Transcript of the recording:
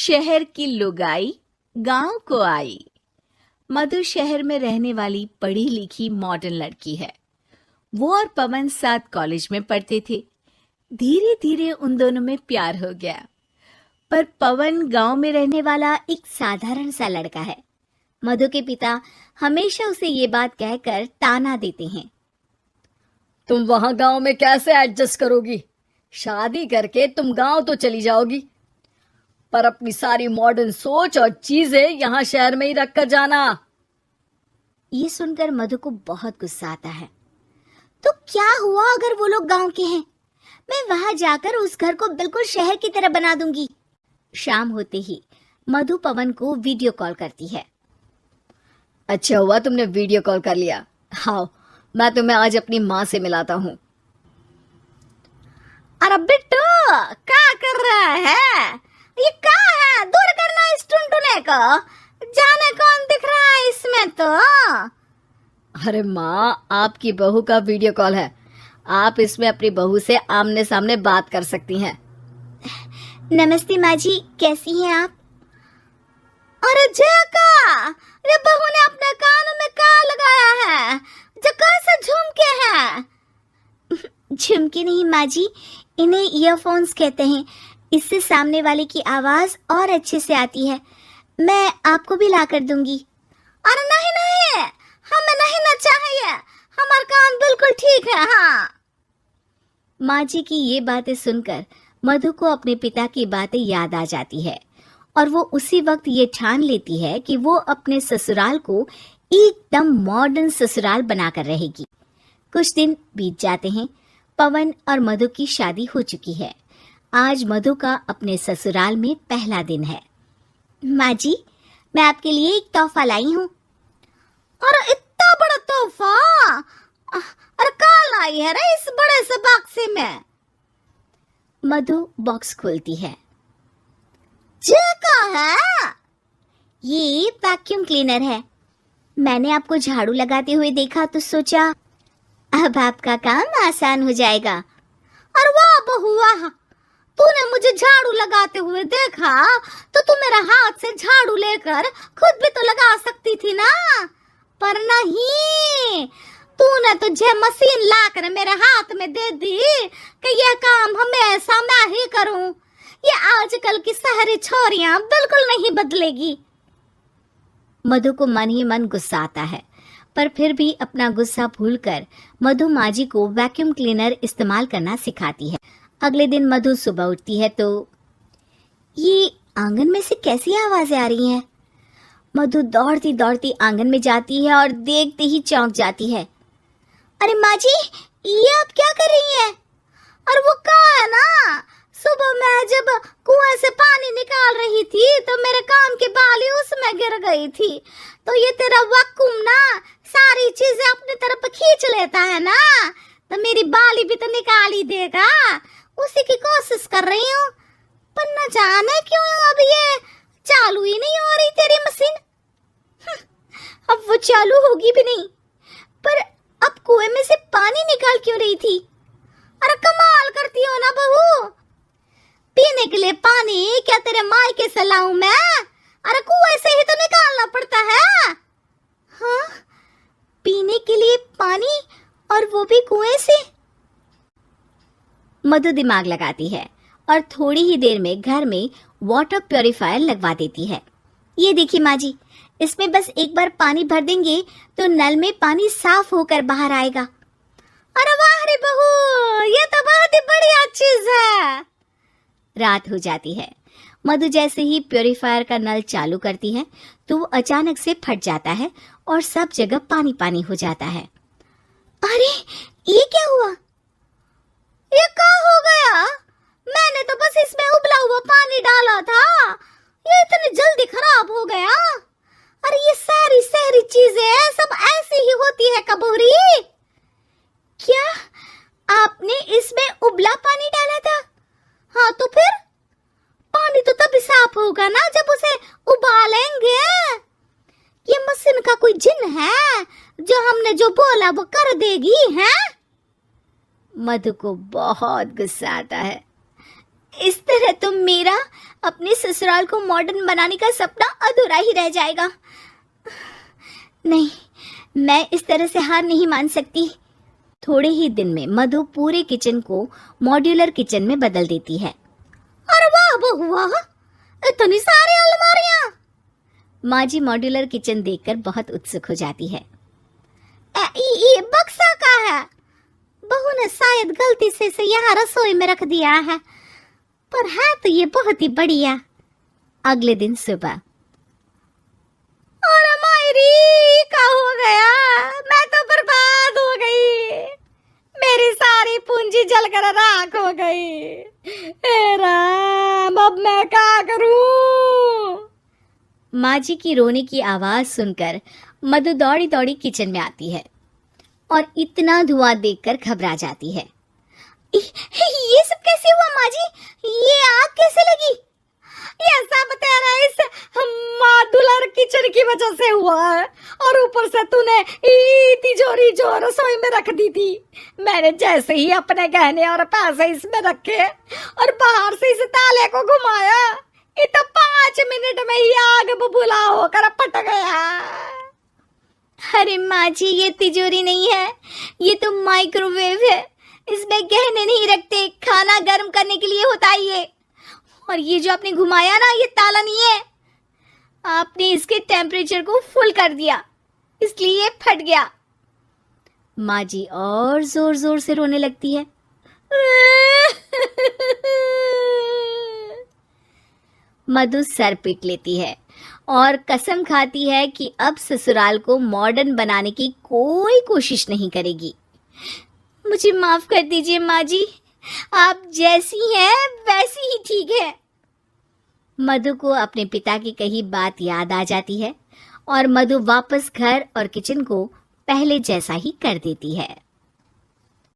शहर की लुगाई गांव को आई। मधु शहर में रहने वाली पढ़ी लिखी मॉडर्न लड़की है। वो और पवन साथ कॉलेज में पढ़ते थे। धीरे धीरे उन दोनों में प्यार हो गया। पर पवन गांव में रहने वाला एक साधारण सा लड़का है। मधु के पिता हमेशा उसे ये बात कहकर ताना देते हैं, तुम वहां गांव में कैसे एडजस्ट करोगी? शादी करके तुम गांव तो चली जाओगी, पर अपनी सारी मॉडर्न सोच और चीजें यहाँ शहर में ही रख कर जाना। ये सुनकर मधु को बहुत गुस्सा आता है। तो क्या हुआ अगर वो लोग गांव के हैं? मैं वहां जाकर उस घर को बिल्कुल शहर की तरह बना दूंगी। शाम होते ही मधु पवन को वीडियो कॉल करती है। अच्छा हुआ तुमने वीडियो कॉल कर लिया। हाँ, मैं तुम्हें आज अपनी माँ से मिलाता हूँ। अरे बिट्टू, क्या कर रहा है? ये क्या है? दूर करना इस टुनटुने को। जाने कौन दिख रहा है इसमें तो। अरे माँ, आपकी बहू का वीडियो कॉल है। आप इसमें अपनी बहू से आमने सामने बात कर सकती हैं। नमस्ते माँ जी, कैसी हैं आप? अरे जका, ये बहू ने अपने कानों में क्या लगाया है? जका से झुमके हैं। झुमके नहीं माँ जी, इन्हें ईयरफोन्स कहते हैं। इससे सामने वाले की आवाज और अच्छे से आती है। मैं आपको भी ला कर दूंगी। अरे नहीं नहीं, हमें नहीं ना चाहिए, हमारे कान बिल्कुल ठीक है। हाँ। माँ जी की ये बातें सुनकर मधु को अपने पिता की बातें याद आ जाती है और वो उसी वक्त ये ठान लेती है कि वो अपने ससुराल को एकदम मॉडर्न ससुराल बनाकर रहेगी। कुछ दिन बीत जाते हैं। पवन और मधु की शादी हो चुकी है। आज मधु का अपने ससुराल में पहला दिन है। माँ जी, मैं आपके लिए एक तोहफा लाई हूँ। अरे इतना बड़ा तोहफा! अरे कहाँ लाई है रे इस बड़े से बक्से में? मधु बॉक्स खोलती है। ये क्या है? ये वैक्यूम क्लीनर है। मैंने आपको झाड़ू लगाते हुए देखा तो सोचा अब आपका काम आसान हो जाएगा। अरे वाह बहू वाह, तूने मुझे झाड़ू लगाते हुए देखा तो तू मेरा हाथ से झाड़ू लेकर खुद भी तो लगा सकती थी ना। पर नहीं, तूने तुझे मशीन लाकर मेरे हाथ में दे दी कि यह काम हमेशा मैं ही करूं। ये आजकल की शहरी छोरियां बिल्कुल नहीं बदलेगी। मधु को मन ही मन गुस्सा आता है, पर फिर भी अपना गुस्सा भूलकर मधु माँ जी को वैक्यूम क्लीनर इस्तेमाल करना सिखाती है। अगले दिन मधु सुबह उठती है तो ये आंगन में से कैसी आवाजें आ रही हैं? मधु दौड़ती दौड़ती आंगन में जाती है और देखते ही चौंक जाती है। अरे माँ जी, ये आप क्या कर रही हैं? और वो कहाँ है ना, सुबह मैं जब कुएं से पानी निकाल रही थी तो मेरे कान की बाली उसमें गिर गई थी। तो ये तेरा वैक्यूम ना सारी चीजें अपनी तरफ खींच लेता है ना, तो मेरी बाली भी तो निकाल ही देगा। उसी की कोशिश कर रही हूँ, पर न जाने क्यों अब ये चालू ही नहीं हो रही तेरी मशीन। अब वो चालू होगी भी नहीं, पर अब कुएं में से पानी निकाल क्यों रही थी? अरे कमाल करती हो ना बहू। पीने के लिए पानी क्या तेरे मायके से लाऊं मैं? अरे कुएं से ही तो निकालना पड़ता है। हाँ, पीने के लिए पानी, और वो भी कुएं से। मधु दिमाग लगाती है और थोड़ी ही देर में घर में वाटर प्योरीफायर लगवा देती है। ये देखिए माँ जी, इसमें बस एक बार पानी भर देंगे तो नल में पानी साफ होकर बाहर आएगा। अरे वाह रे बहू, ये तो बहुत ही बढ़िया चीज है। रात हो जाती है। मधु जैसे ही प्योरीफायर का नल चालू करती है तो वो अचानक से फट जाता है और सब जगह पानी पानी हो जाता है। अरे ये क्या हुआ? ये क्या हो गया? मैंने तो बस इसमें उबला हुआ पानी डाला था, ये इतनी जल्दी खराब हो गया। अरे ये सारी शहरी चीजें सब ऐसी ही होती है कबूरी। क्या आपने इसमें उबला पानी डाला था? हाँ तो फिर पानी तो तभी साफ होगा ना जब उसे उबालेंगे। ये मशीन का कोई जिन है जो हमने जो बोला वो कर देगी है? मधु को बहुत गुस्सा आता है। इस तरह तो मेरा अपने ससुराल को मॉडर्न बनाने का सपना अधूरा ही रह जाएगा। नहीं, मैं इस तरह से हार नहीं मान सकती। थोड़े ही दिन में मधु पूरे किचन को मॉड्यूलर किचन में बदल देती है। अरे वाह बहू वाह, इतनी सारी अलमारियां। माँ जी मॉड्यूलर किचन देखकर बहुत उत्सुक हो जाती है। ये बक्सा का है? बहू ने शायद गलती से यहाँ रसोई में रख दिया है, पर है तो ये बहुत ही बढ़िया। अगले दिन सुबह, और मायरी क्या हो गया? मैं तो बर्बाद हो गई, मेरी सारी पूंजी जलकर राख हो गई। हे राम, अब मैं क्या करूं? माँ जी की रोने की आवाज सुनकर मधु दौड़ी दौड़ी किचन में आती है और इतना धुआं देखकर घबरा जाती है। ये सब कैसे हुआ माँ जी? ये आग कैसे लगी? ये सब तेरा इस मॉड्यूलर किचन की वजह से हुआ है, और ऊपर से तूने तिजोरी जो रसोई में रख दी थी, मैंने जैसे ही अपने गहने और पैसे इसमें रखे और बाहर से इस ताले को घुमाया, ये तो 5 मिनट में ही आग बबूला होकर पट गया। अरे माँ जी, ये तिजोरी नहीं है, ये तो माइक्रोवेव है। इसमें गहने नहीं रखते, खाना गर्म करने के लिए होता है ये। और ये जो आपने घुमाया ना, ये ताला नहीं है, आपने इसके टेम्परेचर को फुल कर दिया, इसलिए ये फट गया। माँ जी और जोर जोर से रोने लगती है। मधु सर पीट लेती है और कसम खाती है कि अब ससुराल को मॉडर्न बनाने की कोई कोशिश नहीं करेगी। मुझे माफ कर दीजिए माँ जी, आप जैसी हैं वैसी ही ठीक है। मधु को अपने पिता की कही बात याद आ जाती है और मधु वापस घर और किचन को पहले जैसा ही कर देती है।